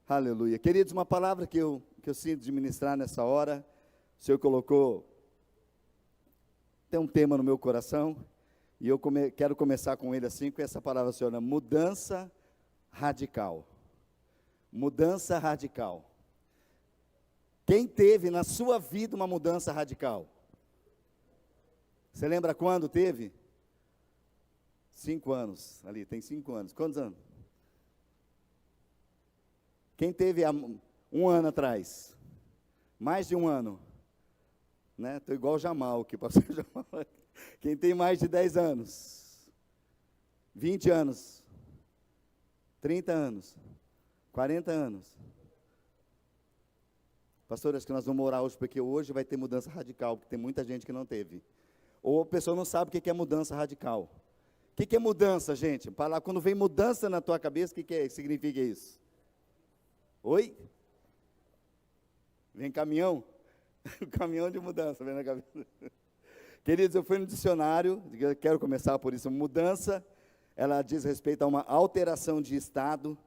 Aleluia. Queridos, uma palavra que eu sinto de ministrar nessa hora, o Senhor colocou, tem um tema no meu coração, e eu quero começar com ele assim, com essa palavra, Senhor, mudança radical. Mudança radical. Quem teve na sua vida uma mudança radical? Você lembra quando teve? 5 anos, ali, tem 5 anos. Quantos anos? Quem teve há 1 ano atrás? Mais de 1 ano? Né? Estou igual o Jamal, que passou o Jamal. Quem tem mais de 10 anos? 20 anos? 30 anos? 40 anos? Pastor, acho que nós vamos orar hoje, porque hoje vai ter mudança radical, porque tem muita gente que não teve. Ou a pessoa não sabe o que é mudança radical. O que é mudança, gente? Quando vem mudança na tua cabeça, o que significa isso? Oi? Vem caminhão? Caminhão de mudança, vem na cabeça. Queridos, eu fui no dicionário, eu quero começar por isso. Mudança, ela diz respeito a uma alteração de estado,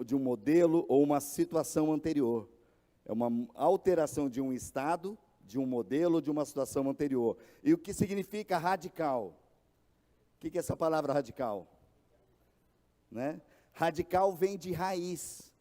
de um modelo ou uma situação anterior. É uma alteração de um estado, de um modelo, de uma situação anterior. E o que significa radical? O que é essa palavra radical? Né? Radical vem de raiz,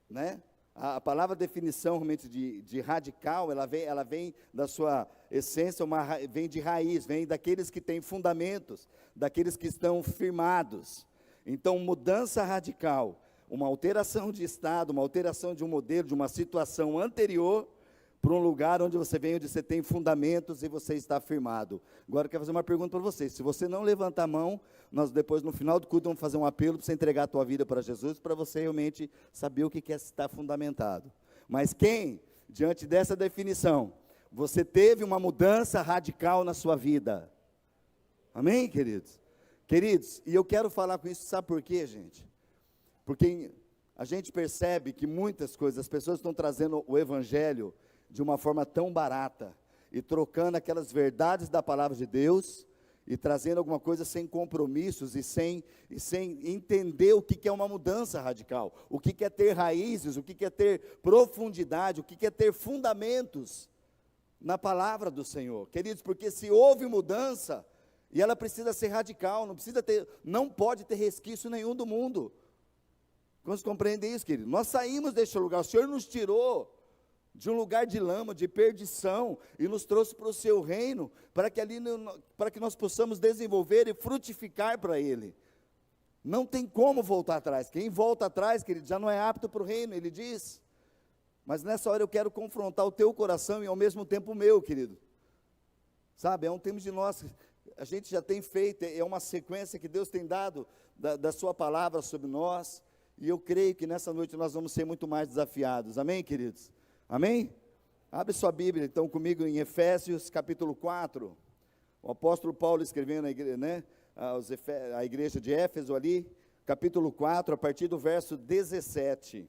né? A palavra definição realmente de radical, ela vem da sua essência, vem de raiz, vem daqueles que têm fundamentos, daqueles que estão firmados. Então, mudança radical, uma alteração de estado, uma alteração de um modelo, de uma situação anterior, para um lugar onde você vem, onde você tem fundamentos e você está firmado. Agora eu quero fazer uma pergunta para você. Se você não levantar a mão, nós depois no final do culto vamos fazer um apelo para você entregar a tua vida para Jesus, para você realmente saber o que é estar fundamentado. Mas quem, diante dessa definição, você teve uma mudança radical na sua vida? Amém, queridos? Queridos, e eu quero falar com isso, sabe por quê, gente? Porque a gente percebe que muitas coisas, as pessoas estão trazendo o evangelho de uma forma tão barata, e trocando aquelas verdades da palavra de Deus, e trazendo alguma coisa sem compromissos, e sem entender o que é uma mudança radical, o que é ter raízes, o que é ter profundidade, o que é ter fundamentos na palavra do Senhor. Queridos, porque se houve mudança, e ela precisa ser radical, não pode ter resquício nenhum do mundo. Quantos compreendem isso, querido? Nós saímos deste lugar, o Senhor nos tirou de um lugar de lama, de perdição, e nos trouxe para o seu reino, para que nós possamos desenvolver e frutificar para Ele. Não tem como voltar atrás. Quem volta atrás, querido, já não é apto para o reino, Ele diz. Mas nessa hora eu quero confrontar o teu coração e ao mesmo tempo o meu, querido. Sabe, é um tempo de nós, a gente já tem feito, é uma sequência que Deus tem dado da sua palavra sobre nós, e eu creio que nessa noite nós vamos ser muito mais desafiados. Amém, queridos? Amém? Abre sua Bíblia, então, comigo em Efésios, capítulo 4. O apóstolo Paulo escrevendo a igreja de Éfeso ali, capítulo 4, a partir do verso 17.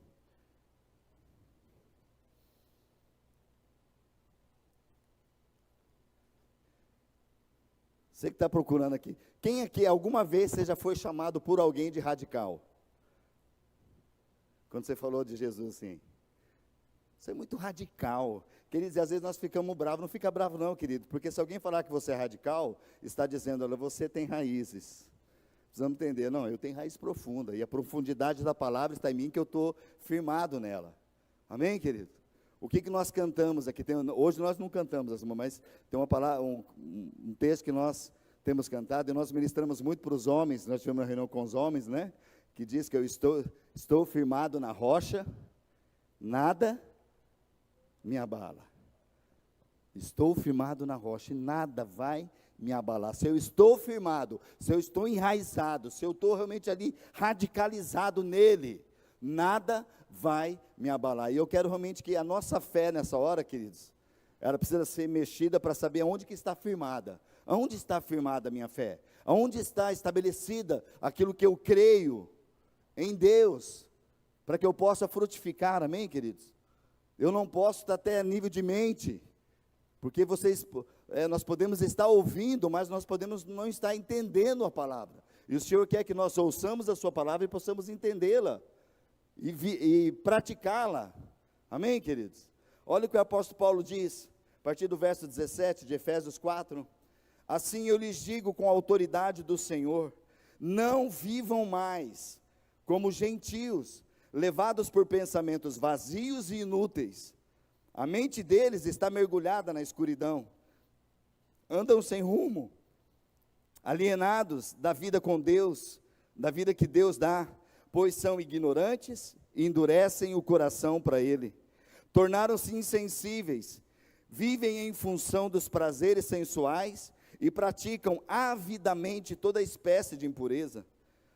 Você que está procurando aqui. Quem aqui alguma vez você já foi chamado por alguém de radical? Quando você falou de Jesus assim. Você é muito radical. Queridos, e às vezes nós ficamos bravos. Não fica bravo não, querido, porque se alguém falar que você é radical, está dizendo, olha, você tem raízes. Precisamos entender, não, eu tenho raiz profunda, e a profundidade da palavra está em mim, que eu estou firmado nela. Amém, querido? O que nós cantamos aqui? Hoje nós não cantamos, mas tem uma palavra, um texto que nós temos cantado, e nós ministramos muito para os homens, nós tivemos uma reunião com os homens, né? Que diz que eu estou firmado na rocha, nada me abala. Estou firmado na rocha e nada vai me abalar. Se eu estou firmado, se eu estou enraizado, se eu estou realmente ali radicalizado nele, nada vai me abalar. E eu quero realmente que a nossa fé nessa hora, queridos, ela precisa ser mexida para saber aonde que está firmada. Aonde está firmada a minha fé? Aonde está estabelecida aquilo que eu creio em Deus, para que eu possa frutificar, amém, queridos? Eu não posso estar até a nível de mente, porque nós podemos estar ouvindo, mas nós podemos não estar entendendo a palavra, e o Senhor quer que nós ouçamos a sua palavra e possamos entendê-la, e praticá-la. Amém, queridos? Olha o que o apóstolo Paulo diz, a partir do verso 17 de Efésios 4. Assim eu lhes digo com a autoridade do Senhor, não vivam mais como gentios, levados por pensamentos vazios e inúteis. A mente deles está mergulhada na escuridão. Andam sem rumo, alienados da vida com Deus, da vida que Deus dá, pois são ignorantes e endurecem o coração para Ele. Tornaram-se insensíveis, vivem em função dos prazeres sensuais e praticam avidamente toda espécie de impureza.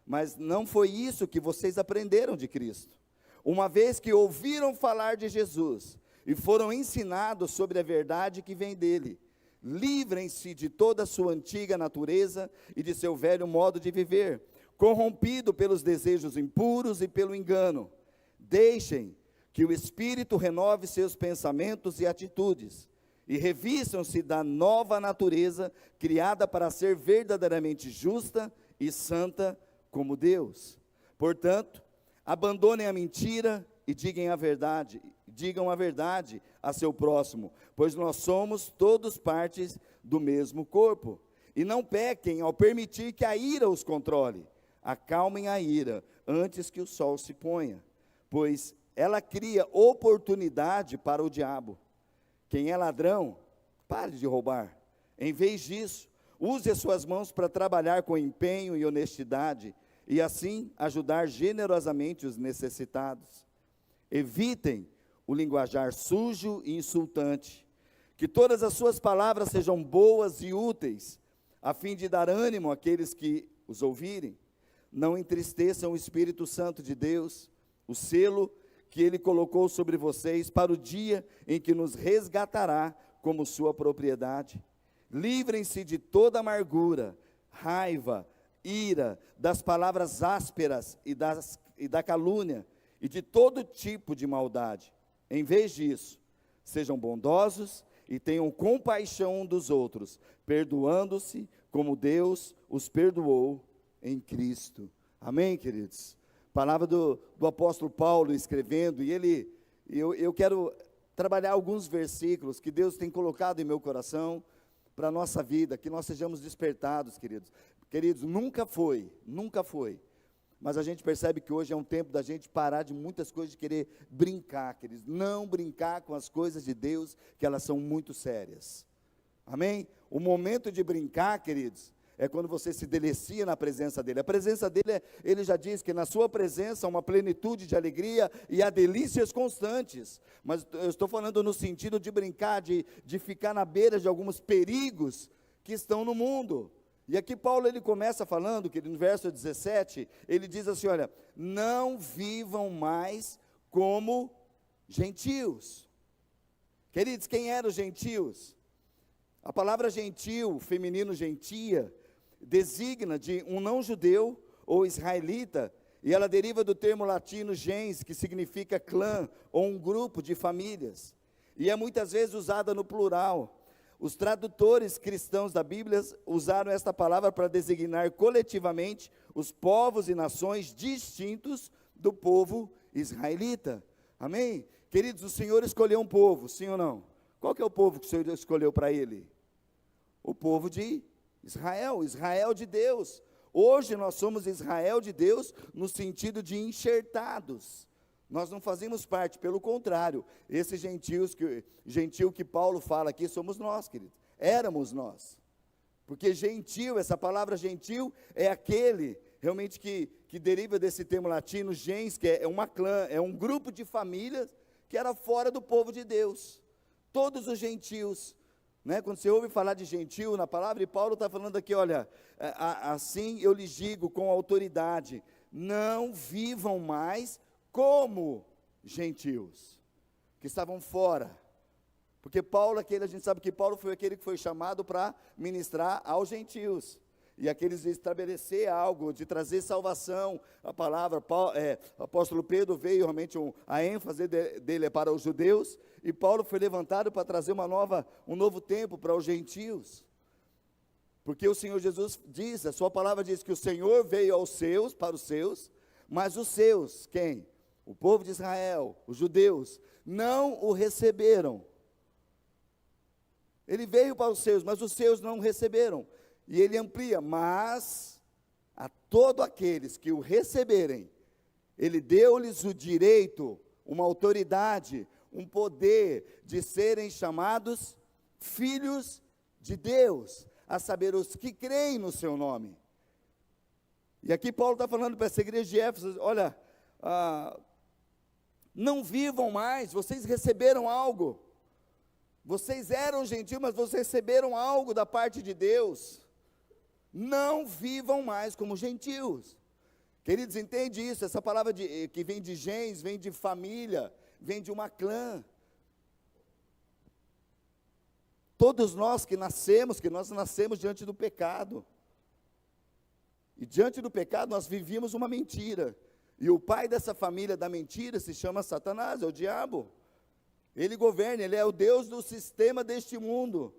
Mas não foi isso que vocês aprenderam de Cristo. Uma vez que ouviram falar de Jesus e foram ensinados sobre a verdade que vem dele, livrem-se de toda a sua antiga natureza e de seu velho modo de viver, corrompido pelos desejos impuros e pelo engano. Deixem que o Espírito renove seus pensamentos e atitudes, e revistam-se da nova natureza, criada para ser verdadeiramente justa e santa como Deus. Portanto, abandonem a mentira e digam a verdade a seu próximo, pois nós somos todos partes do mesmo corpo. E não pequem ao permitir que a ira os controle. Acalmem a ira antes que o sol se ponha, pois ela cria oportunidade para o diabo. Quem é ladrão, pare de roubar. Em vez disso, use as suas mãos para trabalhar com empenho e honestidade, e assim ajudar generosamente os necessitados. Evitem o linguajar sujo e insultante. Que todas as suas palavras sejam boas e úteis, a fim de dar ânimo àqueles que os ouvirem. Não entristeçam o Espírito Santo de Deus, o selo que Ele colocou sobre vocês para o dia em que nos resgatará como sua propriedade. Livrem-se de toda amargura, raiva, ira, das palavras ásperas e da calúnia, e de todo tipo de maldade. Em vez disso, sejam bondosos e tenham compaixão um dos outros, perdoando-se como Deus os perdoou em Cristo. Amém, queridos? Palavra do apóstolo Paulo escrevendo, e eu quero trabalhar alguns versículos que Deus tem colocado em meu coração para a nossa vida, que nós sejamos despertados, queridos. Queridos, nunca foi, mas a gente percebe que hoje é um tempo da gente parar de muitas coisas, de querer brincar, queridos. Não brincar com as coisas de Deus, que elas são muito sérias. Amém? O momento de brincar, queridos, é quando você se delicia na presença dEle. A presença dEle, Ele já diz que na sua presença há uma plenitude de alegria e há delícias constantes. Mas eu estou falando no sentido de brincar, de ficar na beira de alguns perigos que estão no mundo. E aqui Paulo, ele começa falando, que no verso 17, ele diz assim, olha, não vivam mais como gentios. Queridos, quem eram os gentios? A palavra gentil, feminino gentia, designa de um não-judeu ou israelita, e ela deriva do termo latino gens, que significa clã, ou um grupo de famílias, e é muitas vezes usada no plural. Os tradutores cristãos da Bíblia usaram esta palavra para designar coletivamente os povos e nações distintos do povo israelita. Amém? Queridos, o Senhor escolheu um povo, sim ou não? Qual que é o povo que o Senhor escolheu para Ele? O povo de Israel, Israel de Deus. Hoje nós somos Israel de Deus no sentido de enxertados. Nós não fazemos parte, pelo contrário, esses gentil que Paulo fala aqui, somos nós, querido, éramos nós, porque gentil, essa palavra gentil, é aquele, realmente, que deriva desse termo latino, gens, que é uma clã, é um grupo de famílias, que era fora do povo de Deus, todos os gentios, né? Quando você ouve falar de gentil na palavra, e Paulo está falando aqui, olha, assim eu lhes digo com autoridade, não vivam mais como gentios, que estavam fora, porque Paulo, a gente sabe que Paulo foi aquele que foi chamado para ministrar aos gentios, e aqueles de estabelecer algo, de trazer salvação. A palavra, o apóstolo Pedro veio, realmente a ênfase dele é para os judeus, e Paulo foi levantado para trazer um novo tempo para os gentios, porque o Senhor Jesus diz, a sua palavra diz que o Senhor veio aos seus, para os seus, mas os seus, quem? o povo de Israel, os judeus, não o receberam. Ele veio para os seus, mas os seus não o receberam. E ele amplia, mas a todos aqueles que o receberem, ele deu-lhes o direito, uma autoridade, um poder de serem chamados filhos de Deus, a saber, os que creem no seu nome. E aqui Paulo está falando para essa igreja de Éfeso, olha, não vivam mais, vocês receberam algo, vocês eram gentios, mas vocês receberam algo da parte de Deus, não vivam mais como gentios. Queridos, entende isso, essa palavra que vem de gens, vem de família, vem de uma clã. Todos nós que nós nascemos diante do pecado, e diante do pecado nós vivíamos uma mentira, e o pai dessa família da mentira se chama Satanás, é o diabo. Ele governa, ele é o Deus do sistema deste mundo.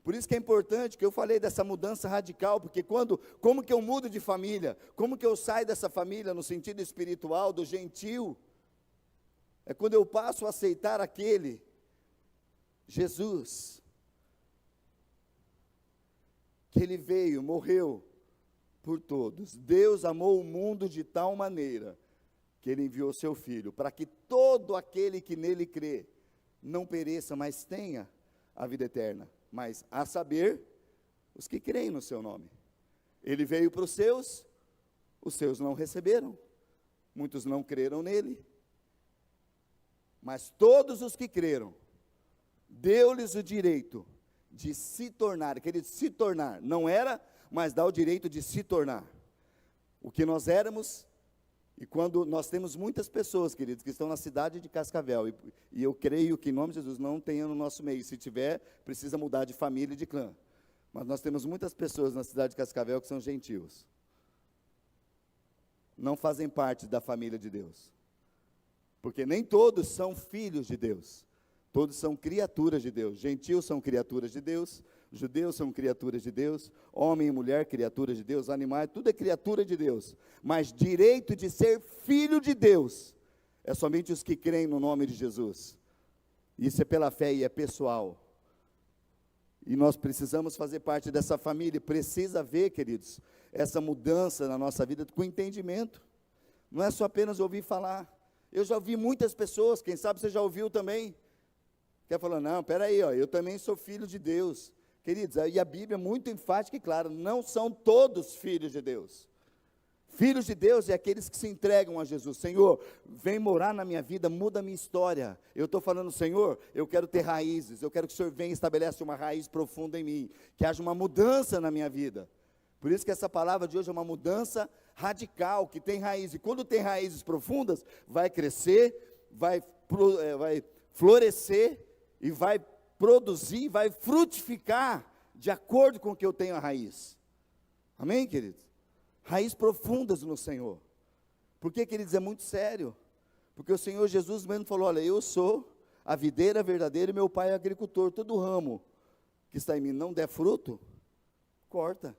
Por isso que é importante que eu falei dessa mudança radical, porque como que eu mudo de família? Como que eu saio dessa família no sentido espiritual, do gentil? É quando eu passo a aceitar aquele, Jesus, que ele veio, morreu por todos. Deus amou o mundo de tal maneira, que ele enviou seu Filho, para que todo aquele que nele crê, não pereça, mas tenha a vida eterna. Mas, a saber, os que creem no seu nome. Ele veio para os seus não receberam, muitos não creram nele, mas todos os que creram, deu-lhes o direito de se tornar, querido, se tornar, não era, mas dá o direito de se tornar, o que nós éramos. E quando nós temos muitas pessoas, queridos, que estão na cidade de Cascavel, e eu creio que em nome de Jesus não tenha no nosso meio, se tiver, precisa mudar de família e de clã, mas nós temos muitas pessoas na cidade de Cascavel que são gentios, não fazem parte da família de Deus, porque nem todos são filhos de Deus, todos são criaturas de Deus. Gentios são criaturas de Deus, judeus são criaturas de Deus, homem e mulher, criaturas de Deus, animais, tudo é criatura de Deus, mas direito de ser filho de Deus, é somente os que creem no nome de Jesus, isso é pela fé e é pessoal, e nós precisamos fazer parte dessa família, precisa ver, queridos, essa mudança na nossa vida com entendimento, não é só apenas ouvir falar. Eu já ouvi muitas pessoas, quem sabe você já ouviu também, quer falar, não, peraí, eu também sou filho de Deus. Queridos, e a Bíblia é muito enfática e clara, não são todos filhos de Deus. Filhos de Deus é aqueles que se entregam a Jesus. Senhor, vem morar na minha vida, muda a minha história. Eu estou falando, Senhor, eu quero ter raízes, eu quero que o Senhor venha e estabeleça uma raiz profunda em mim, que haja uma mudança na minha vida. Por isso que essa palavra de hoje é uma mudança radical, que tem raiz, e quando tem raízes profundas, vai crescer, vai florescer, e vai produzir, vai frutificar, de acordo com o que eu tenho a raiz. Amém, queridos? Raiz profundas no Senhor. Por que, queridos, é muito sério? Porque o Senhor Jesus mesmo falou, olha, eu sou a videira verdadeira e meu pai é agricultor. Todo ramo que está em mim não der fruto, corta.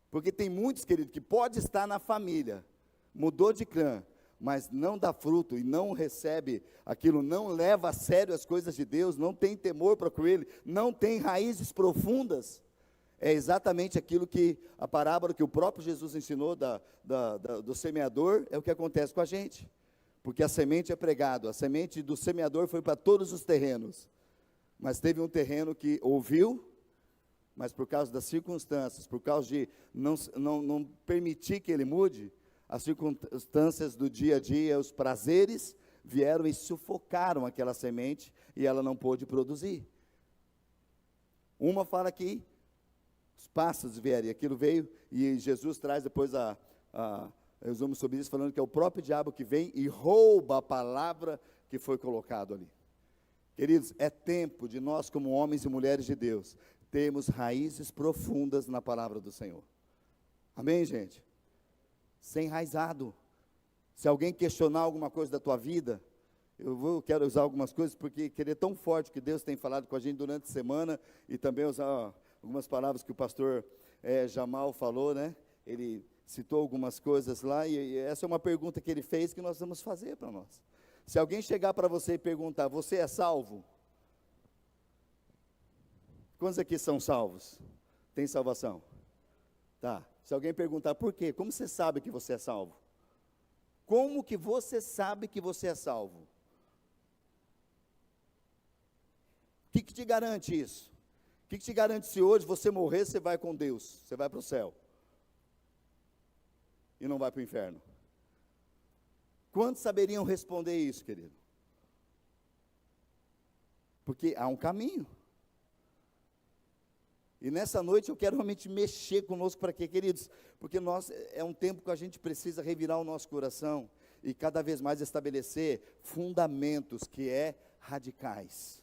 Porque tem muitos, queridos, que pode estar na família, mudou de clã, mas não dá fruto e não recebe aquilo, não leva a sério as coisas de Deus, não tem temor para com Ele, não tem raízes profundas, é exatamente aquilo que a parábola que o próprio Jesus ensinou do semeador, é o que acontece com a gente, porque a semente é pregado, a semente do semeador foi para todos os terrenos, mas teve um terreno que ouviu, mas por causa das circunstâncias, por causa de não permitir que ele mude, as circunstâncias do dia a dia, os prazeres, vieram e sufocaram aquela semente, e ela não pôde produzir. Uma fala que os pássaros vieram, e aquilo veio, e Jesus traz depois resumo sobre isso, falando que é o próprio diabo que vem e rouba a palavra que foi colocado ali. Queridos, é tempo de nós, como homens e mulheres de Deus, termos raízes profundas na palavra do Senhor. Amém, gente? Ser enraizado. Se alguém questionar alguma coisa da tua vida, eu quero usar algumas coisas, porque querer tão forte que Deus tem falado com a gente durante a semana, e também usar algumas palavras que o pastor Jamal falou, né? Ele citou algumas coisas lá, e essa é uma pergunta que ele fez que nós vamos fazer para nós. Se alguém chegar para você e perguntar, você é salvo? Quantos aqui são salvos? Tem salvação? Tá. Se alguém perguntar por quê, como você sabe que você é salvo? Como que você sabe que você é salvo? O que te garante isso? O que te garante se hoje você morrer, você vai com Deus, você vai para o céu? E não vai para o inferno? Quantos saberiam responder isso, querido? Porque há um caminho. E nessa noite eu quero realmente mexer conosco para quê, queridos? Porque é um tempo que a gente precisa revirar o nosso coração e cada vez mais estabelecer fundamentos que radicais.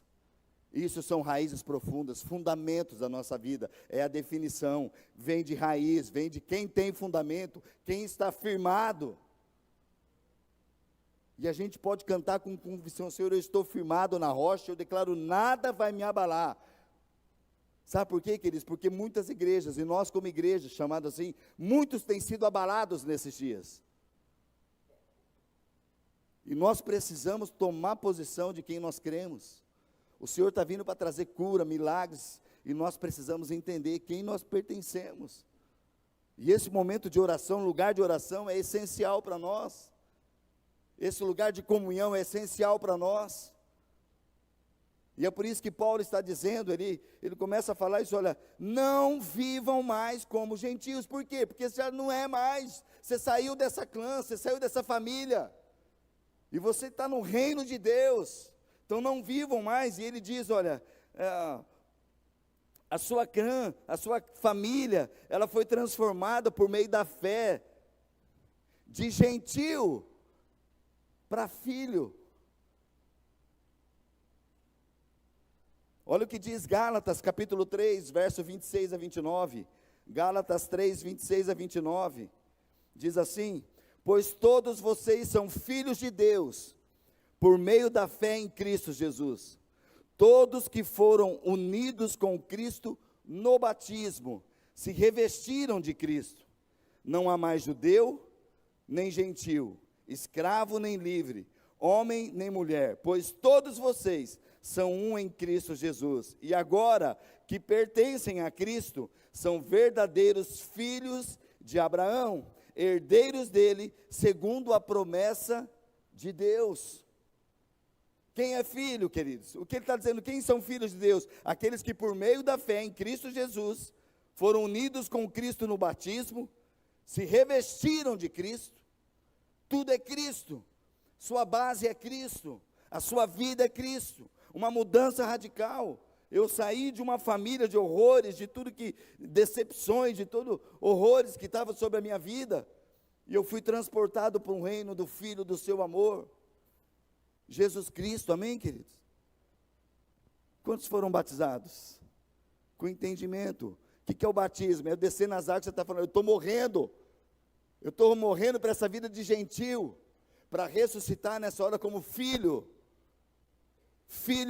Isso são raízes profundas, fundamentos da nossa vida, é a definição, vem de raiz, vem de quem tem fundamento, quem está firmado. E a gente pode cantar com convicção, Senhor, eu estou firmado na rocha, eu declaro, nada vai me abalar. Sabe por quê, queridos? Porque muitas igrejas, e nós como igreja, chamado assim, muitos têm sido abalados nesses dias. E nós precisamos tomar posição de quem nós cremos. O Senhor está vindo para trazer cura, milagres, e nós precisamos entender quem nós pertencemos. E esse momento de oração, lugar de oração, é essencial para nós. Esse lugar de comunhão é essencial para nós. E é por isso que Paulo está dizendo, ele começa a falar isso, olha, não vivam mais como gentios. Por quê? Porque você já não é mais, você saiu dessa clã, você saiu dessa família, e você está no reino de Deus, então não vivam mais. E ele diz, olha, a sua clã, a sua família, ela foi transformada por meio da fé, de gentil para filho. Olha o que diz Gálatas, capítulo 3, verso 26 a 29. Gálatas 3, 26 a 29. Diz assim: pois todos vocês são filhos de Deus, por meio da fé em Cristo Jesus. Todos que foram unidos com Cristo no batismo, se revestiram de Cristo. Não há mais judeu, nem gentil, escravo nem livre, homem nem mulher, pois todos vocês são um em Cristo Jesus, e agora que pertencem a Cristo, são verdadeiros filhos de Abraão, herdeiros dele, segundo a promessa de Deus. Quem é filho, queridos? O que ele está dizendo? Quem são filhos de Deus? Aqueles que por meio da fé em Cristo Jesus, foram unidos com Cristo no batismo, se revestiram de Cristo. Tudo é Cristo, sua base é Cristo, a sua vida é Cristo. Uma mudança radical. Eu saí de uma família de horrores, de tudo que, decepções, de todos horrores que estavam sobre a minha vida, e eu fui transportado para um reino do Filho do seu amor, Jesus Cristo, amém, queridos? Quantos foram batizados? Com entendimento. O que é o batismo? É descer nas águas, você está falando, eu estou morrendo para essa vida de gentil, para ressuscitar nessa hora como filho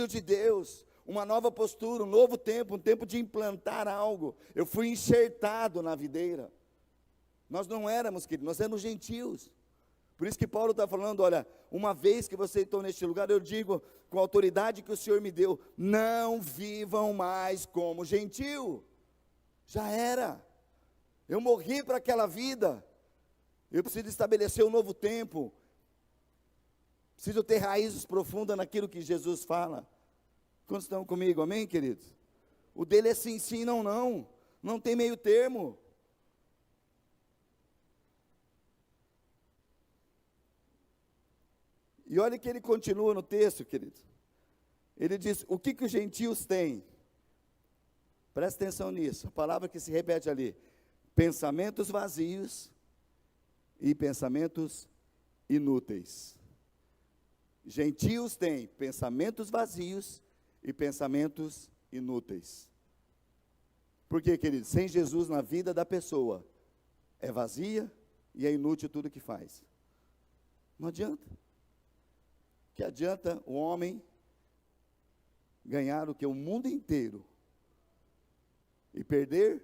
de Deus, uma nova postura, um novo tempo, um tempo de implantar algo. Eu fui enxertado na videira. Nós não éramos, queridos, nós éramos gentios. Por isso que Paulo está falando, olha, uma vez que vocês estão neste lugar, eu digo, com a autoridade que o Senhor me deu, não vivam mais como gentil. Já era. Eu morri para aquela vida. Eu preciso estabelecer um novo tempo. Preciso ter raízes profundas naquilo que Jesus fala. Quantos estão comigo, amém, queridos? O dele é sim, sim, não, não. Não tem meio termo. E olha que ele continua no texto, queridos. Ele diz, o que os gentios têm? Presta atenção nisso, a palavra que se repete ali. Pensamentos vazios e pensamentos inúteis. Gentios têm pensamentos vazios e pensamentos inúteis. Por quê, queridos? Sem Jesus na vida da pessoa, é vazia e é inútil tudo que faz. Não adianta. Que adianta o homem ganhar o que? O mundo inteiro e perder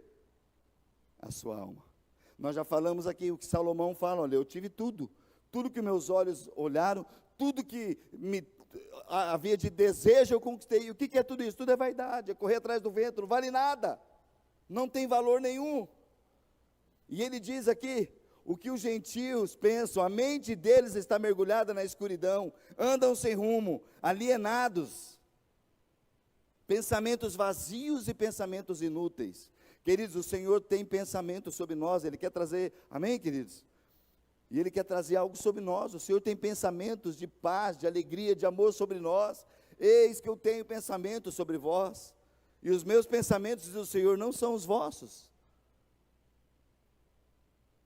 a sua alma. Nós já falamos aqui o que Salomão fala, olha, eu tive tudo, tudo que meus olhos olharam, tudo que havia de desejo eu conquistei. E o que é tudo isso? Tudo é vaidade, é correr atrás do vento, não vale nada, não tem valor nenhum. E ele diz aqui, o que os gentios pensam, a mente deles está mergulhada na escuridão, andam sem rumo, alienados, pensamentos vazios e pensamentos inúteis. Queridos, o Senhor tem pensamento sobre nós, Ele quer trazer, amém, queridos? E Ele quer trazer algo sobre nós. O Senhor tem pensamentos de paz, de alegria, de amor sobre nós. Eis que eu tenho pensamentos sobre vós, e os meus pensamentos do Senhor não são os vossos.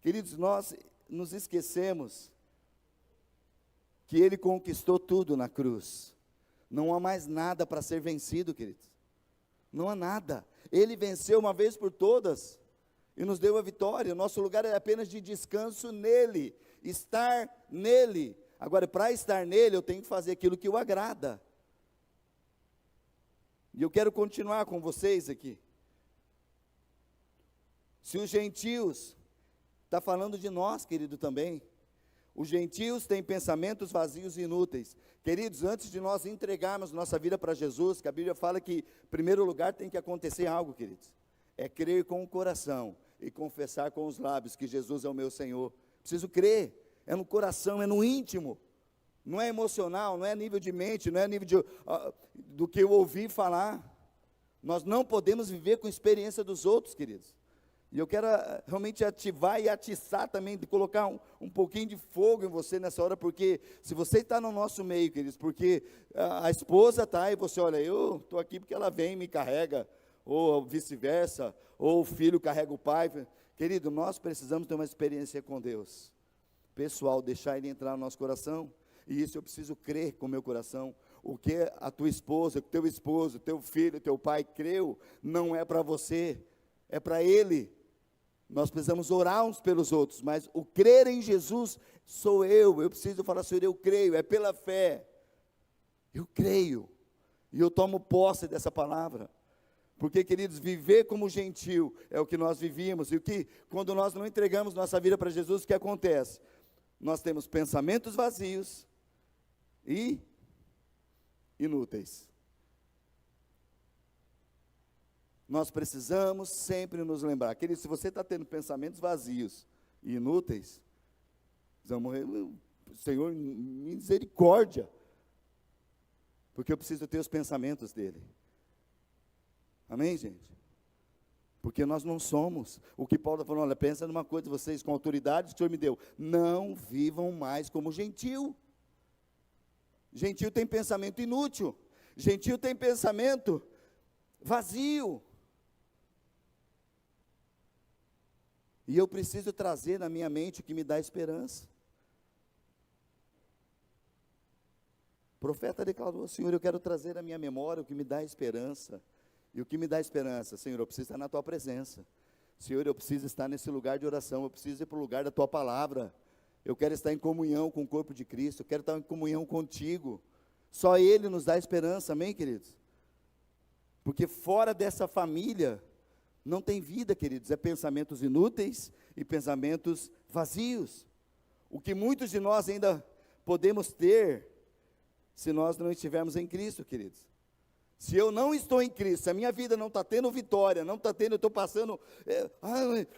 Queridos, nós nos esquecemos que Ele conquistou tudo na cruz. Não há mais nada para ser vencido, queridos. Não há nada. Ele venceu uma vez por todas e nos deu a vitória. O nosso lugar é apenas de descanso nele, estar nele. Agora, para estar nele, eu tenho que fazer aquilo que o agrada. E eu quero continuar com vocês aqui. Se os gentios, está falando de nós, querido, também. Os gentios têm pensamentos vazios e inúteis. Queridos, antes de nós entregarmos nossa vida para Jesus, que a Bíblia fala que, em primeiro lugar, tem que acontecer algo, queridos. É crer com o coração e confessar com os lábios que Jesus é o meu Senhor. Preciso crer, é no coração, é no íntimo. Não é emocional, não é nível de mente, não é nível do que eu ouvi falar. Nós não podemos viver com a experiência dos outros, queridos. E eu quero realmente ativar e atiçar também, de colocar um pouquinho de fogo em você nessa hora, porque se você está no nosso meio, queridos, porque a esposa está e você, olha, eu estou aqui porque ela vem e me carrega, ou vice-versa, ou o filho carrega o pai. Querido, nós precisamos ter uma experiência com Deus, pessoal, deixar Ele entrar no nosso coração, e isso eu preciso crer com o meu coração. O que a tua esposa, o teu esposo, o teu filho, o teu pai creu, não é para você, é para Ele. Nós precisamos orar uns pelos outros, mas o crer em Jesus sou eu preciso falar, Senhor, eu creio, é pela fé, eu creio, e eu tomo posse dessa palavra, porque, queridos, viver como gentil é o que nós vivíamos, e o que, quando nós não entregamos nossa vida para Jesus, o que acontece? Nós temos pensamentos vazios e inúteis. Nós precisamos sempre nos lembrar, querido, se você está tendo pensamentos vazios e inúteis, Senhor, misericórdia, porque eu preciso ter os pensamentos dEle, amém, gente? Porque nós não somos, o que Paulo está falando, olha, pensa numa coisa, vocês com a autoridade que o Senhor me deu, não vivam mais como gentil. Gentil tem pensamento inútil, gentil tem pensamento vazio. E eu preciso trazer na minha mente o que me dá esperança. O profeta declarou, Senhor, eu quero trazer na minha memória o que me dá esperança. E o que me dá esperança? Senhor, eu preciso estar na Tua presença. Senhor, eu preciso estar nesse lugar de oração, eu preciso ir para o lugar da Tua palavra. Eu quero estar em comunhão com o corpo de Cristo, eu quero estar em comunhão contigo. Só Ele nos dá esperança, amém, queridos? Porque fora dessa família, não tem vida, queridos, é pensamentos inúteis e pensamentos vazios. O que muitos de nós ainda podemos ter, se nós não estivermos em Cristo, queridos. Se eu não estou em Cristo, se a minha vida não está tendo vitória, não está tendo, eu estou passando,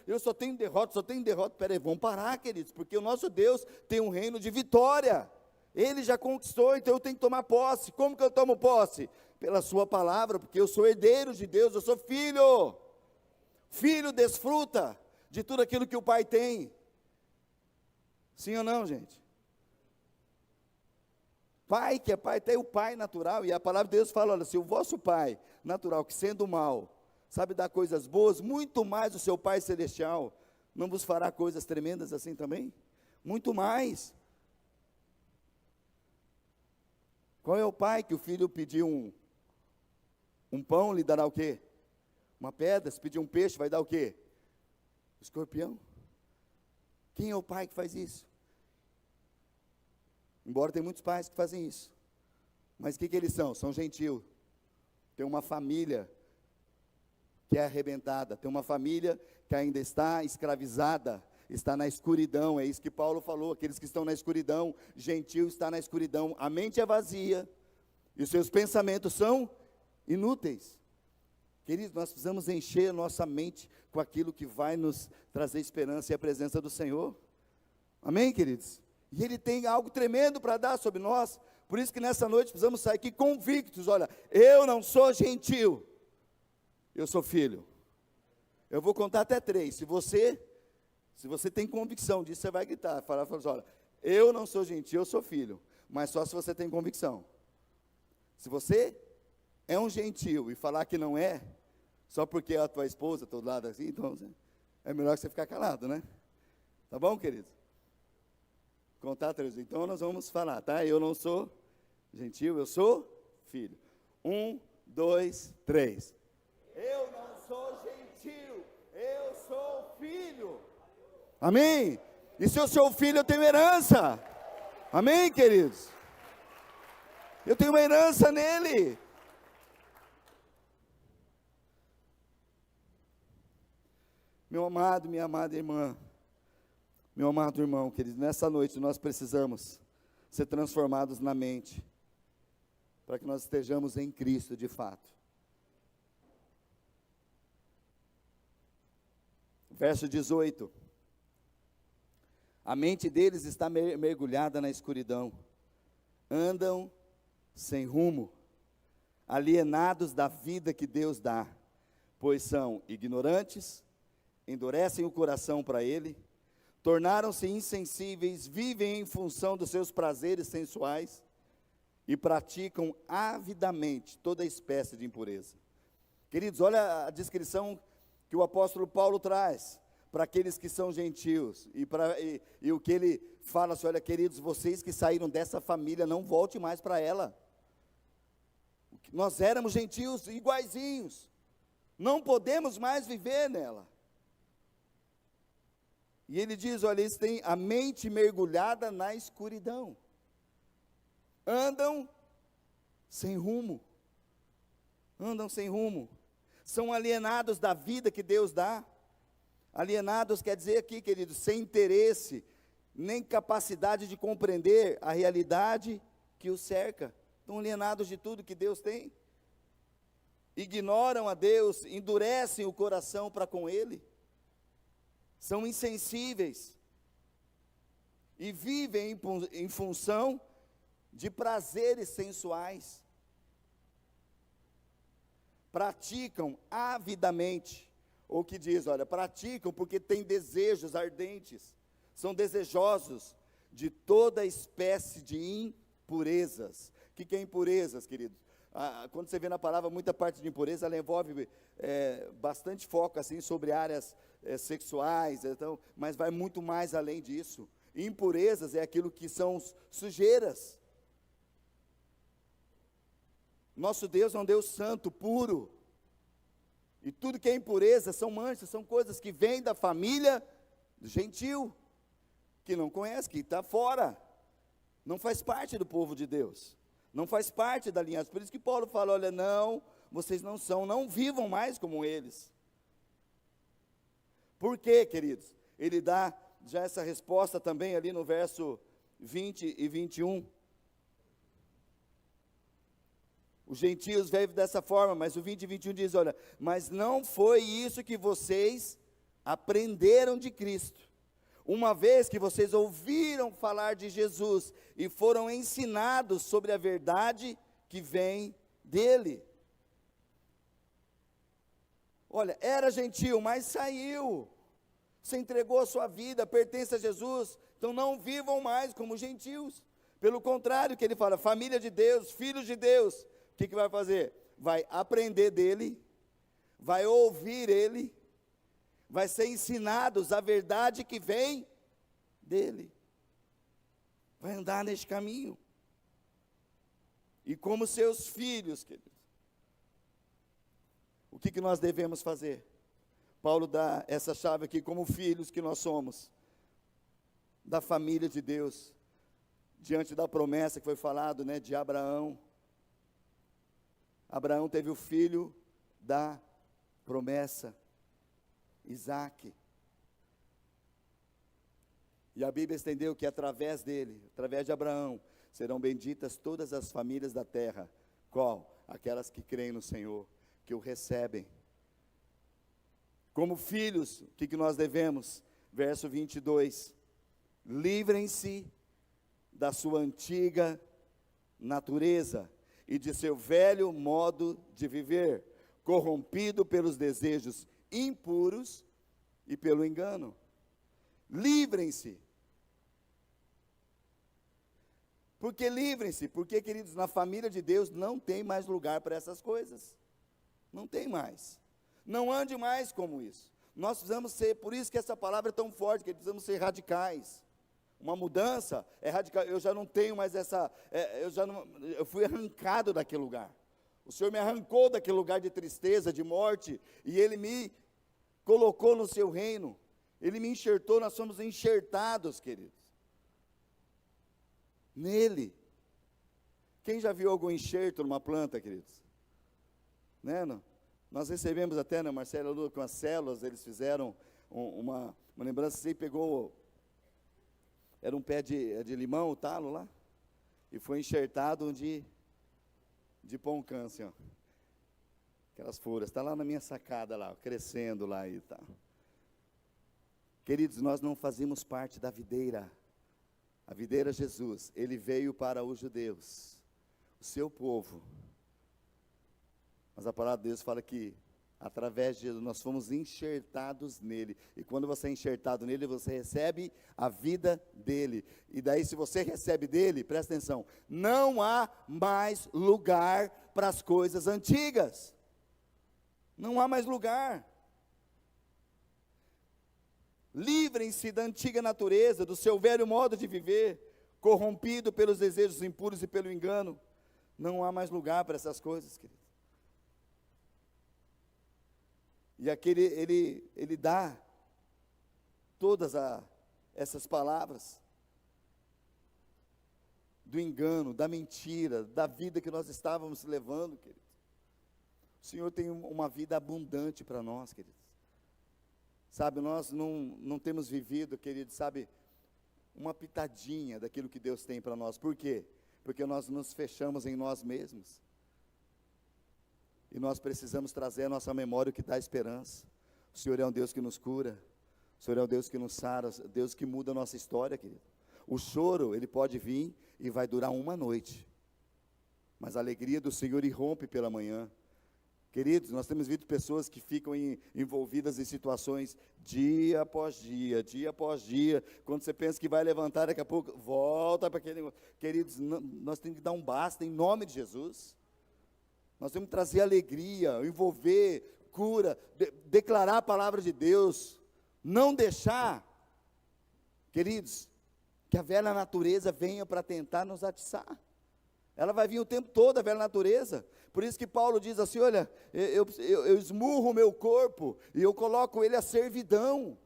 eu só tenho derrota, peraí, vamos parar, queridos, porque o nosso Deus tem um reino de vitória, Ele já conquistou, então eu tenho que tomar posse. Como que eu tomo posse? Pela sua palavra, porque eu sou herdeiro de Deus, eu sou filho. Filho desfruta de tudo aquilo que o pai tem. Sim ou não, gente? Pai que é pai, tem o pai natural, e a palavra de Deus fala, olha, se o vosso pai natural, que sendo mal, sabe dar coisas boas, muito mais o seu pai celestial, não vos fará coisas tremendas assim também? Muito mais. Qual é o pai que o filho pediu um pão, lhe dará o quê? Uma pedra. Se pedir um peixe, vai dar o quê? Escorpião. Quem é o pai que faz isso? Embora tem muitos pais que fazem isso, mas o que eles são? São gentil. Tem uma família que é arrebentada. Tem uma família que ainda está escravizada, está na escuridão. É isso que Paulo falou, aqueles que estão na escuridão, gentio está na escuridão. A mente é vazia e os seus pensamentos são inúteis. Queridos, nós precisamos encher a nossa mente com aquilo que vai nos trazer esperança e a presença do Senhor. Amém, queridos? E Ele tem algo tremendo para dar sobre nós. Por isso que nessa noite precisamos sair aqui convictos. Olha, eu não sou gentio, eu sou filho. Eu vou contar até 3. Se você tem convicção disso, você vai gritar, falar assim, olha, eu não sou gentio, eu sou filho. Mas só se você tem convicção. Se você é um gentio e falar que não é, só porque é a tua esposa, todo lado assim, então é melhor que você ficar calado, né? Tá bom, querido? Contar 3. Então nós vamos falar, tá? Eu não sou gentio, eu sou filho. 1, 2, 3. Eu não sou gentio, eu sou filho. Amém? E se eu sou filho, eu tenho herança. Amém, queridos? Eu tenho uma herança nele. Meu amado, minha amada irmã, meu amado irmão, querido, nessa noite nós precisamos ser transformados na mente, para que nós estejamos em Cristo de fato. Verso 18. A mente deles está mergulhada na escuridão, andam sem rumo, alienados da vida que Deus dá, pois são ignorantes, endurecem o coração para Ele, tornaram-se insensíveis, vivem em função dos seus prazeres sensuais e praticam avidamente toda espécie de impureza. Queridos, olha a descrição que o apóstolo Paulo traz para aqueles que são gentios, e o que ele fala assim, olha, queridos, vocês que saíram dessa família, não volte mais para ela. Nós éramos gentios iguaizinhos, não podemos mais viver nela. E ele diz, olha, eles têm a mente mergulhada na escuridão, andam sem rumo, são alienados da vida que Deus dá. Alienados quer dizer aqui, queridos, sem interesse, nem capacidade de compreender a realidade que os cerca. Estão alienados de tudo que Deus tem. Ignoram a Deus, endurecem o coração para com Ele. São insensíveis. E vivem em função de prazeres sensuais. Praticam avidamente. Ou que diz, olha, praticam porque têm desejos ardentes, são desejosos de toda espécie de impurezas. O que é impurezas, queridos? Quando você vê na palavra, muita parte de impureza, ela envolve bastante foco assim, sobre áreas sexuais, então, mas vai muito mais além disso. Impurezas é aquilo que são sujeiras. Nosso Deus é um Deus santo, puro. E tudo que é impureza são manchas, são coisas que vêm da família gentil, que não conhece, que está fora, não faz parte do povo de Deus, não faz parte da aliança. Por isso que Paulo fala, olha, não, vocês não vivam mais como eles. Por quê, queridos? Ele dá já essa resposta também ali no verso 20 e 21. Os gentios vivem dessa forma, mas o 20 e 21 diz, olha, mas não foi isso que vocês aprenderam de Cristo. Uma vez que vocês ouviram falar de Jesus e foram ensinados sobre a verdade que vem dele. Olha, era gentio, mas saiu. Você entregou a sua vida, pertence a Jesus, então não vivam mais como gentios. Pelo contrário, que ele fala, família de Deus, filhos de Deus. O que vai fazer? Vai aprender dele, vai ouvir ele, vai ser ensinados a verdade que vem dele. Vai andar neste caminho. E como seus filhos, queridos, o que nós devemos fazer? Paulo dá essa chave aqui, como filhos que nós somos, da família de Deus, diante da promessa que foi falado, né, de Abraão. Abraão teve o filho da promessa, Isaque. E a Bíblia estendeu que através dele, através de Abraão, serão benditas todas as famílias da terra. Qual? Aquelas que creem no Senhor, que o recebem. Como filhos, o que nós devemos? Verso 22. Livrem-se da sua antiga natureza e de seu velho modo de viver, corrompido pelos desejos impuros e pelo engano. Livrem-se. Por que livrem-se? Porque, queridos, na família de Deus não tem mais lugar para essas coisas. Não tem mais. Não ande mais como isso. Nós precisamos ser, por isso que essa palavra é tão forte, que precisamos ser radicais. Uma mudança é radical. Eu já não tenho mais essa, eu fui arrancado daquele lugar. O Senhor me arrancou daquele lugar de tristeza, de morte, e Ele me colocou no seu reino. Ele me enxertou, nós somos enxertados, queridos. Nele. Quem já viu algum enxerto numa planta, queridos? Né, não? Nós recebemos até, né, Marcelo Lula, com as células, eles fizeram uma lembrança, assim, pegou, era um pé de limão, o talo lá, e foi enxertado de poncã, assim, ó. Aquelas folhas, está lá na minha sacada lá, crescendo lá e tal. Queridos, nós não fazíamos parte da videira. A videira Jesus, Ele veio para os judeus, o seu povo. Mas a palavra de Deus fala que, através de Jesus, nós fomos enxertados nele. E quando você é enxertado nele, você recebe a vida dele. E daí, se você recebe dele, presta atenção, não há mais lugar para as coisas antigas. Não há mais lugar. Livrem-se da antiga natureza, do seu velho modo de viver, corrompido pelos desejos impuros e pelo engano. Não há mais lugar para essas coisas, querido. E aqui ele dá todas essas palavras do engano, da mentira, da vida que nós estávamos levando, querido. O Senhor tem uma vida abundante para nós, queridos. Sabe, nós não temos vivido, queridos, sabe, uma pitadinha daquilo que Deus tem para nós. Por quê? Porque nós nos fechamos em nós mesmos. E nós precisamos trazer à nossa memória o que dá esperança. O Senhor é um Deus que nos cura. O Senhor é um Deus que nos sara, Deus que muda a nossa história, querido. O choro, ele pode vir e vai durar uma noite. Mas a alegria do Senhor irrompe pela manhã. Queridos, nós temos visto pessoas que ficam envolvidas em situações dia após dia, dia após dia. Quando você pensa que vai levantar, daqui a pouco, volta para aquele negócio. Queridos, nós temos que dar um basta em nome de Jesus. Nós temos que trazer alegria, envolver, cura, declarar a palavra de Deus. Não deixar, queridos, que a velha natureza venha para tentar nos atiçar. Ela vai vir o tempo todo, a velha natureza. Por isso que Paulo diz assim, olha, eu esmurro o meu corpo e eu coloco ele à servidão.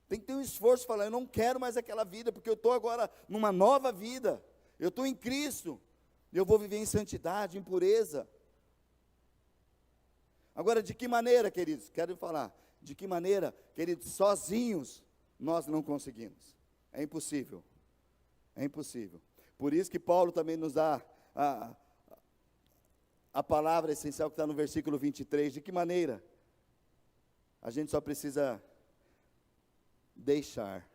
Tem que ter um esforço, falar, eu não quero mais aquela vida, porque eu estou agora numa nova vida. Eu estou em Cristo, eu vou viver em santidade, em pureza. Agora, de que maneira, queridos? Quero falar, de que maneira, queridos, sozinhos nós não conseguimos. É impossível. É impossível. Por isso que Paulo também nos dá a palavra essencial que está no versículo 23. De que maneira? A gente só precisa deixar,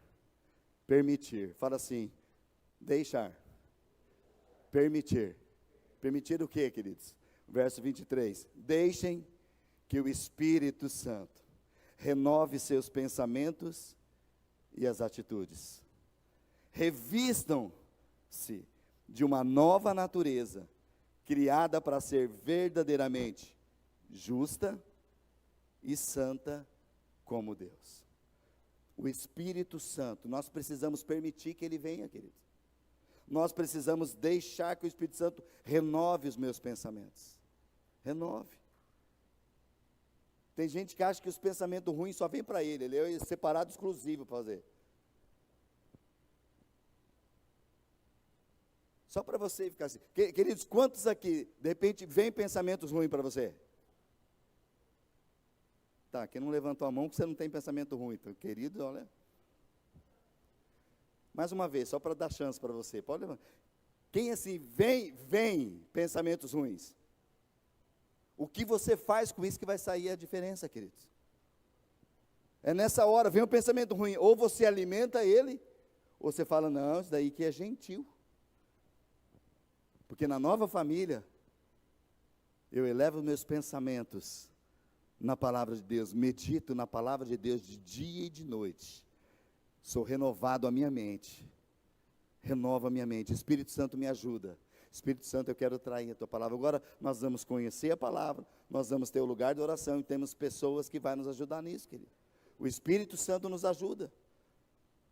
permitir. Fala assim, deixar, permitir. Permitir o quê, queridos? Verso 23. Deixem que o Espírito Santo renove seus pensamentos e as atitudes. Revistam-se de uma nova natureza, criada para ser verdadeiramente justa e santa como Deus. O Espírito Santo, nós precisamos permitir que Ele venha, queridos. Nós precisamos deixar que o Espírito Santo renove os meus pensamentos. Renove. Tem gente que acha que os pensamentos ruins só vêm para ele é separado, exclusivo para fazer. Só para você ficar assim. Queridos, quantos aqui, de repente, vem pensamentos ruins para você? Tá, quem não levantou a mão, que você não tem pensamento ruim. Então, querido, olha. Mais uma vez, só para dar chance para você. Pode levantar. Quem assim, vem pensamentos ruins? O que você faz com isso que vai sair a diferença, queridos? É nessa hora, vem um pensamento ruim, ou você alimenta ele, ou você fala, não, isso daí que é gentil. Porque na nova família, eu elevo meus pensamentos na palavra de Deus, medito na palavra de Deus de dia e de noite. Sou renovado a minha mente, renova a minha mente, Espírito Santo me ajuda. Espírito Santo, eu quero trair a tua palavra. Agora nós vamos conhecer a palavra, nós vamos ter o lugar de oração e temos pessoas que vão nos ajudar nisso, querido. O Espírito Santo nos ajuda.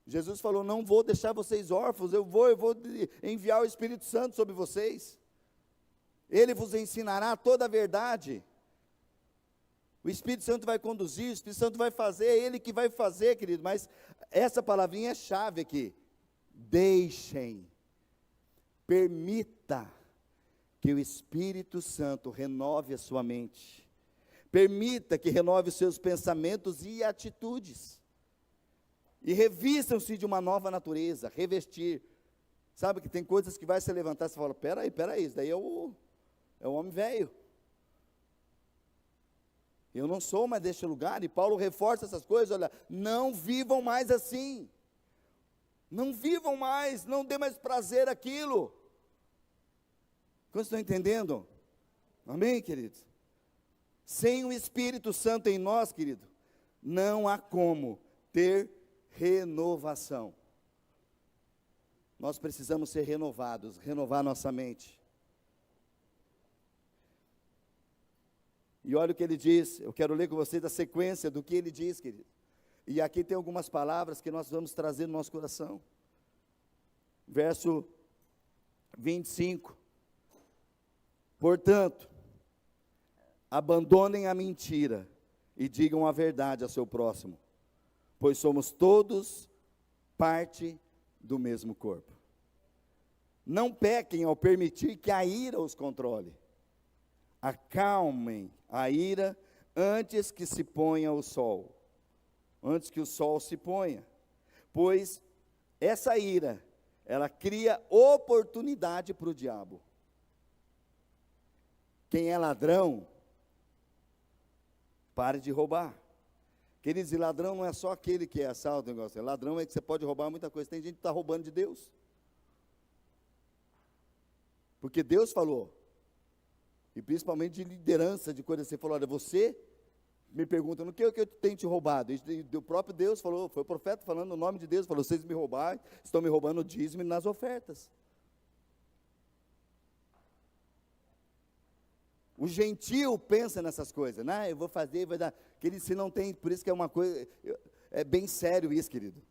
Jesus falou, não vou deixar vocês órfãos, eu vou enviar o Espírito Santo sobre vocês. Ele vos ensinará toda a verdade. O Espírito Santo vai conduzir, o Espírito Santo vai fazer, é Ele que vai fazer, querido. Mas essa palavrinha é chave aqui. Deixem. Permita que o Espírito Santo renove a sua mente. Permita que renove os seus pensamentos e atitudes. E revistam-se de uma nova natureza, revestir. Sabe que tem coisas que vai se levantar, você fala, peraí, isso daí é o homem velho. Eu não sou mais deste lugar, e Paulo reforça essas coisas, olha, não vivam mais assim. Não vivam mais, não dê mais prazer àquilo. Vocês estão entendendo? Amém, queridos? Sem o Espírito Santo em nós, querido, não há como ter renovação. Nós precisamos ser renovados, renovar nossa mente. E olha o que ele diz, eu quero ler com vocês a sequência do que ele diz, querido. E aqui tem algumas palavras que nós vamos trazer no nosso coração. Verso 25. Portanto, abandonem a mentira e digam a verdade ao seu próximo, pois somos todos parte do mesmo corpo. Não pequem ao permitir que a ira os controle. Acalmem a ira antes que se ponha o sol, antes que o sol se ponha, pois essa ira, ela cria oportunidade para o diabo. Quem é ladrão, pare de roubar. Queridos, e ladrão não é só aquele que é assalto, negócio. Ladrão é que você pode roubar muita coisa. Tem gente que está roubando de Deus. Porque Deus falou. E principalmente de liderança, de coisa assim. Falou, olha, você me pergunta, no que eu tenho te roubado? E o próprio Deus falou, foi o profeta falando no nome de Deus, falou, vocês me roubaram, estão me roubando o dízimo nas ofertas. O gentil pensa nessas coisas, né? Eu vou fazer, vai dar. Querido, se não tem, por isso que é uma coisa, é bem sério isso, querido.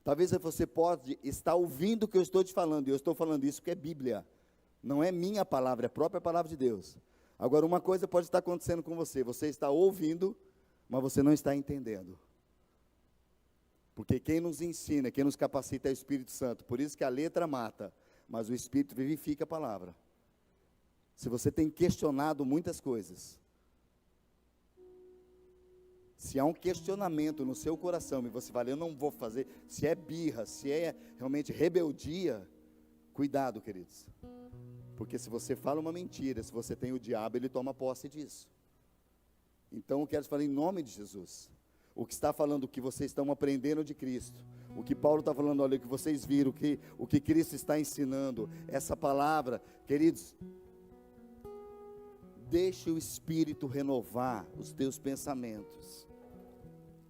Talvez você pode estar ouvindo o que eu estou te falando, e eu estou falando isso porque é Bíblia. Não é minha palavra, é a própria palavra de Deus. Agora, uma coisa pode estar acontecendo com você, você está ouvindo, mas você não está entendendo. Porque quem nos ensina, quem nos capacita é o Espírito Santo. Por isso que a letra mata, mas o Espírito vivifica a palavra. Se você tem questionado muitas coisas, se há um questionamento no seu coração, e você fala, eu não vou fazer, se é birra, se é realmente rebeldia, cuidado, queridos. Porque se você fala uma mentira, se você tem o diabo, ele toma posse disso. Então eu quero te falar em nome de Jesus. O que está falando, o que vocês estão aprendendo de Cristo, o que Paulo está falando, olha, o que vocês viram, o que Cristo está ensinando, essa palavra, queridos, deixe o Espírito renovar os teus pensamentos.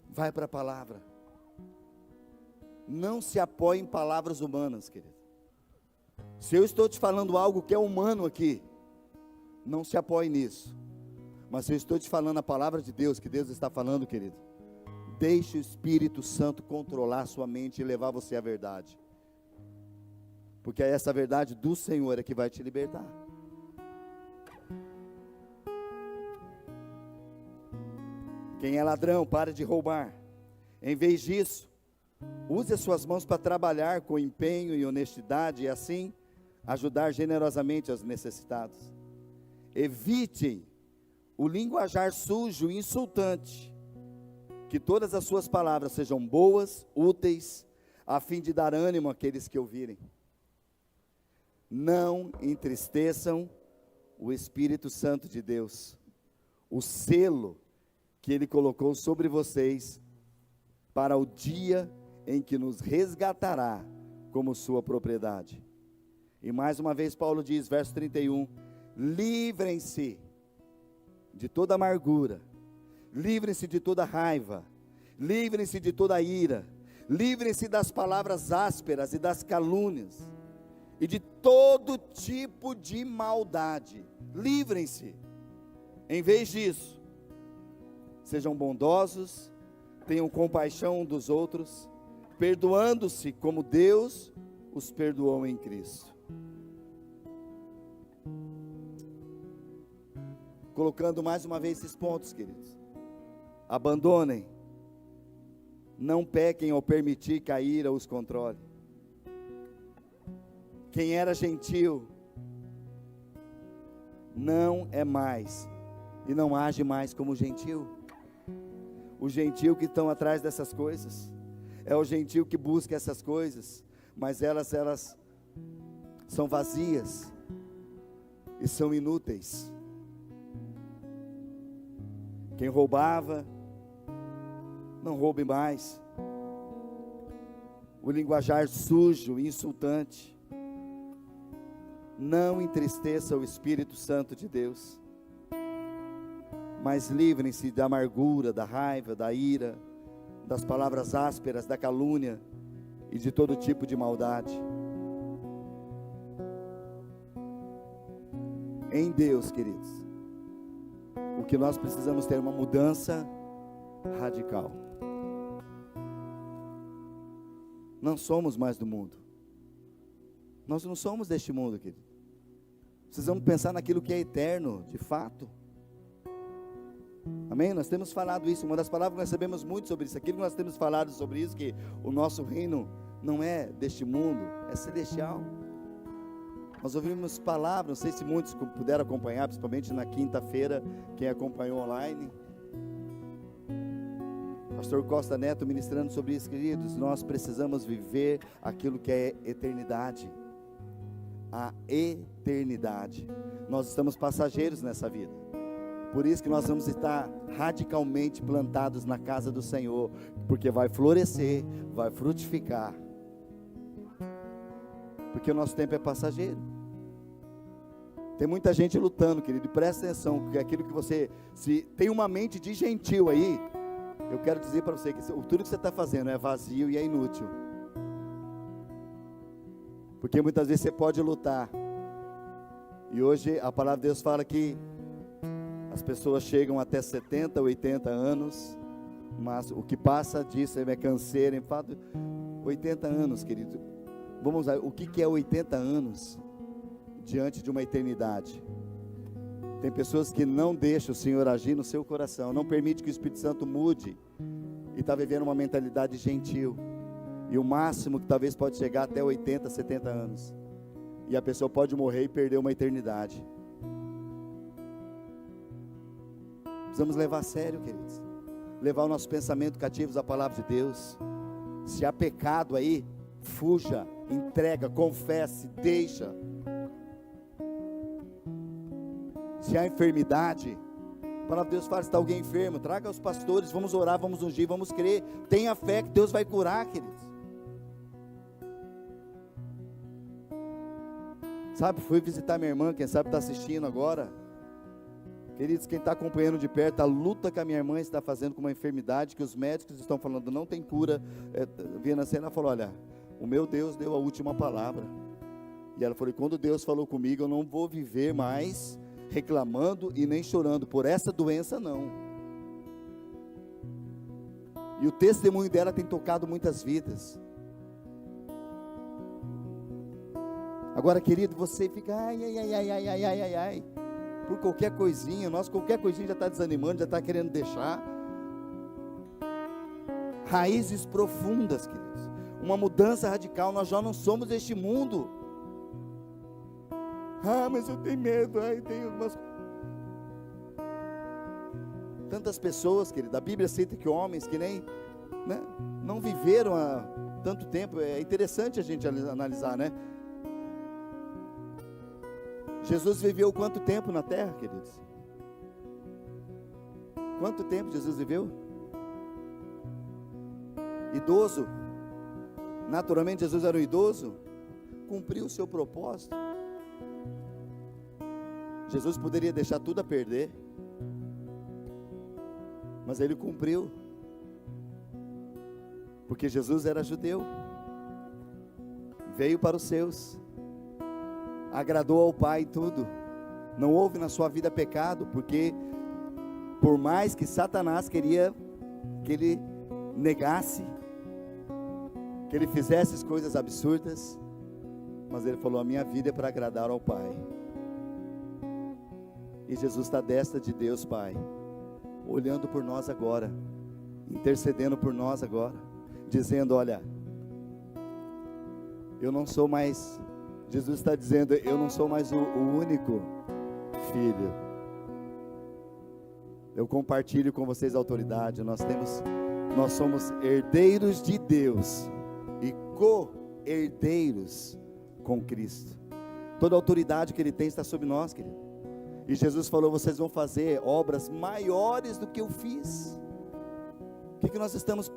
Vai para a palavra. Não se apoie em palavras humanas, querido. Se eu estou te falando algo que é humano aqui, não se apoie nisso. Mas se eu estou te falando a palavra de Deus, que Deus está falando, querido, deixe o Espírito Santo controlar a sua mente e levar você à verdade. Porque é essa verdade do Senhor é que vai te libertar. Quem é ladrão, pare de roubar. Em vez disso, use as suas mãos para trabalhar com empenho e honestidade e assim ajudar generosamente aos necessitados. Evitem o linguajar sujo e insultante, que todas as suas palavras sejam boas, úteis, a fim de dar ânimo àqueles que ouvirem. Não entristeçam o Espírito Santo de Deus, o selo que Ele colocou sobre vocês, para o dia em que nos resgatará como sua propriedade. E mais uma vez Paulo diz, verso 31, livrem-se de toda amargura, livrem-se de toda raiva, livrem-se de toda ira, livrem-se das palavras ásperas e das calúnias, e de todo tipo de maldade. Livrem-se. Em vez disso, sejam bondosos, tenham compaixão um dos outros, perdoando-se como Deus os perdoou em Cristo. Colocando mais uma vez esses pontos, queridos. Abandonem, não pequem ao permitir que a ira os controle. Quem era gentil, não é mais, e não age mais como gentil. O gentil que estão atrás dessas coisas, é o gentil que busca essas coisas, mas elas são vazias, e são inúteis. Quem roubava, não roube mais. O linguajar sujo e insultante, não entristeça o Espírito Santo de Deus, mas livrem-se da amargura, da raiva, da ira, das palavras ásperas, da calúnia e de todo tipo de maldade. Em Deus, queridos, o que nós precisamos ter é uma mudança radical. Não somos mais do mundo. Nós não somos deste mundo, querido. Precisamos pensar naquilo que é eterno, de fato. Amém? Nós temos falado isso. Uma das palavras que nós sabemos muito sobre isso. Aquilo que nós temos falado sobre isso, que o nosso reino não é deste mundo, é celestial. Nós ouvimos palavras, não sei se muitos puderam acompanhar, principalmente na quinta-feira, quem acompanhou online. Pastor Costa Neto ministrando sobre isso, queridos. Nós precisamos viver aquilo que é eternidade. A eternidade. Nós estamos passageiros nessa vida. Por isso que nós vamos estar radicalmente plantados na casa do Senhor, porque vai florescer, vai frutificar. Porque o nosso tempo é passageiro. Tem muita gente lutando, querido, e presta atenção, porque aquilo que você, se tem uma mente de gentil aí, eu quero dizer para você que tudo que você está fazendo é vazio e é inútil. Porque muitas vezes você pode lutar. E hoje a palavra de Deus fala que as pessoas chegam até 70, 80 anos, mas o que passa disso é canseira, em fato, 80 anos, querido. Vamos lá, o que é 80 anos diante de uma eternidade? Tem pessoas que não deixam o Senhor agir no seu coração, não permite que o Espírito Santo mude, e está vivendo uma mentalidade gentil. E o máximo que talvez pode chegar até 80, 70 anos. E a pessoa pode morrer e perder uma eternidade. Precisamos levar a sério, queridos. Levar o nosso pensamento cativos à palavra de Deus. Se há pecado aí, fuja, entrega, confesse, deixa. Se há enfermidade, a palavra de Deus fala, se está alguém enfermo, traga os pastores, vamos orar, vamos ungir, vamos crer. Tenha fé que Deus vai curar, queridos. Sabe, fui visitar minha irmã, quem sabe está assistindo agora. Queridos, quem está acompanhando de perto a luta que a minha irmã está fazendo com uma enfermidade, que os médicos estão falando não tem cura. Vindo assim, ela falou, olha, o meu Deus deu a última palavra. E ela falou, quando Deus falou comigo, eu não vou viver mais reclamando e nem chorando por essa doença, não. E o testemunho dela tem tocado muitas vidas. Agora, querido, você fica, ai, por qualquer coisinha, qualquer coisinha já está desanimando, já está querendo deixar. Raízes profundas, queridos, uma mudança radical. Nós já não somos deste mundo. Mas eu tenho medo, tenho algumas... Tantas pessoas, querido, a Bíblia cita que homens que nem, né, não viveram há tanto tempo. É interessante a gente analisar, né? Jesus viveu quanto tempo na terra, queridos? Quanto tempo Jesus viveu? Idoso. Naturalmente Jesus era um idoso. Cumpriu o seu propósito. Jesus poderia deixar tudo a perder, mas ele cumpriu, porque Jesus era judeu, veio para os seus, agradou ao Pai em tudo. Não houve na sua vida pecado, porque por mais que Satanás queria que ele negasse, que ele fizesse as coisas absurdas, mas ele falou: a minha vida é para agradar ao Pai. E Jesus está à destra de Deus Pai, olhando por nós agora, intercedendo por nós agora, dizendo: olha, eu não sou mais, Jesus está dizendo, eu não sou mais o único filho. Eu compartilho com vocês a autoridade. Nós somos herdeiros de Deus e co-herdeiros com Cristo. Toda a autoridade que Ele tem está sobre nós, querido. E Jesus falou: vocês vão fazer obras maiores do que eu fiz. O que nós estamos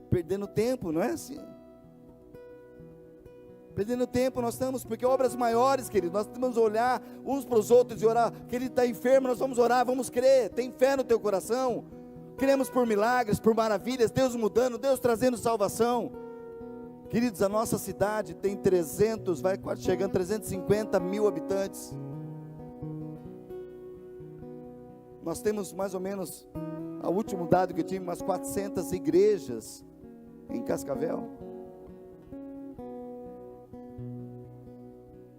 perdendo tempo, não é assim? Perdendo tempo nós estamos, porque obras maiores, querido, nós temos que olhar uns para os outros e orar. Que ele está enfermo, nós vamos orar, vamos crer. Tem fé no teu coração. Cremos por milagres, por maravilhas, Deus mudando, Deus trazendo salvação. Queridos, a nossa cidade tem 300, vai quase chegando 350 mil habitantes. Nós temos mais ou menos, o último dado que eu tive, umas 400 igrejas em Cascavel.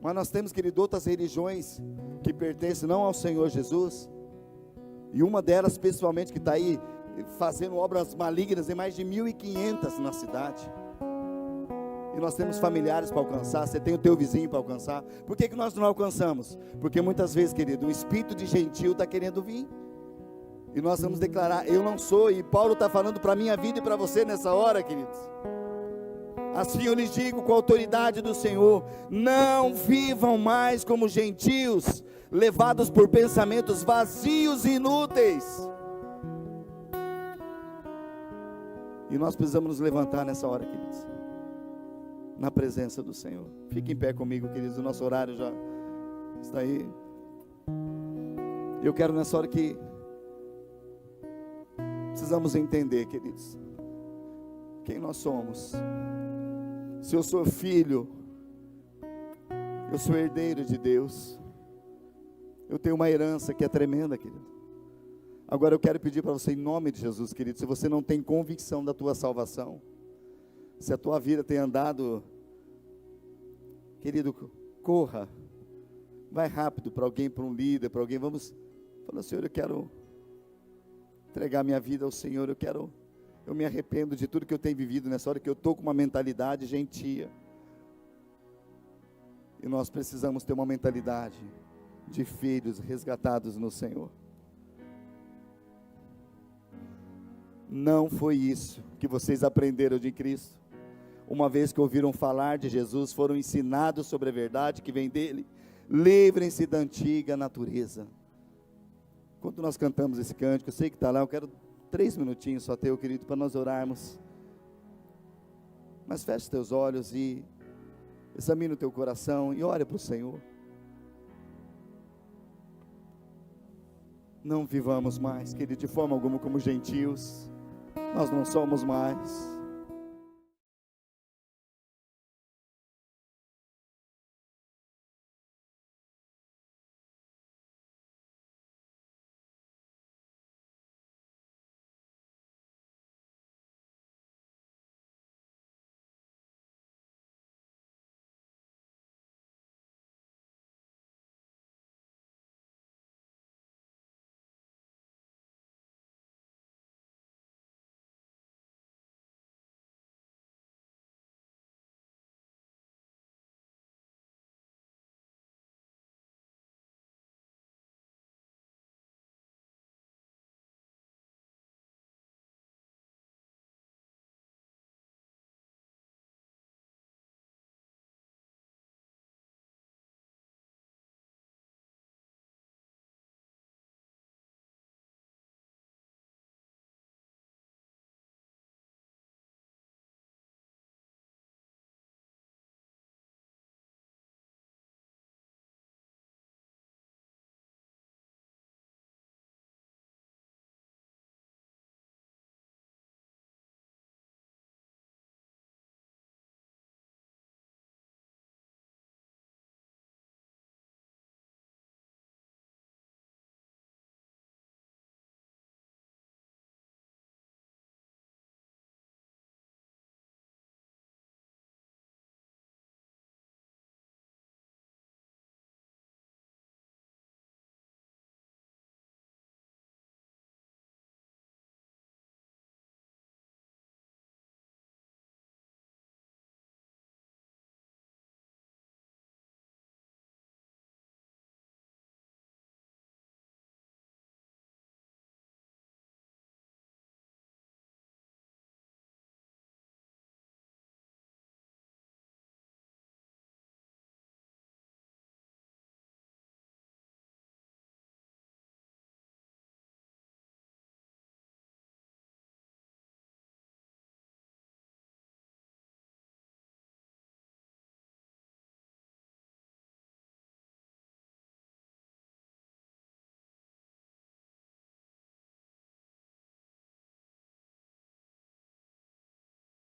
Mas nós temos, querido, outras religiões que pertencem não ao Senhor Jesus. E uma delas, pessoalmente, que está aí fazendo obras malignas, em mais de 1.500 na cidade. E nós temos familiares para alcançar, você tem o teu vizinho para alcançar. Por que nós não alcançamos? Porque muitas vezes, querido, o espírito de gentil está querendo vir. E nós vamos declarar: eu não sou. E Paulo está falando para a minha vida e para você nessa hora, queridos. Assim eu lhes digo com a autoridade do Senhor: não vivam mais como gentios, levados por pensamentos vazios e inúteis. E nós precisamos nos levantar nessa hora, queridos, na presença do Senhor. Fique em pé comigo, queridos, o nosso horário já está aí. Eu quero nessa hora que precisamos entender, queridos, quem nós somos. Se eu sou filho, eu sou herdeiro de Deus. Eu tenho uma herança que é tremenda, querido. Agora eu quero pedir para você, em nome de Jesus, querido, se você não tem convicção da tua salvação, se a tua vida tem andado, querido, corra, vai rápido para alguém, para um líder, para alguém. Vamos falar: Senhor, eu quero entregar minha vida ao Senhor, eu me arrependo de tudo que eu tenho vivido nessa hora, que eu estou com uma mentalidade gentia. E nós precisamos ter uma mentalidade de filhos resgatados no Senhor. Não foi isso que vocês aprenderam de Cristo. Uma vez que ouviram falar de Jesus, foram ensinados sobre a verdade que vem dele. Livrem-se da antiga natureza. Quando nós cantamos esse cântico, eu sei que está lá, eu quero 3 minutinhos só teu, querido, para nós orarmos. Mas feche teus olhos e examine o teu coração e ore para o Senhor. Não vivamos mais, querido, de forma alguma como gentios. Nós não somos mais.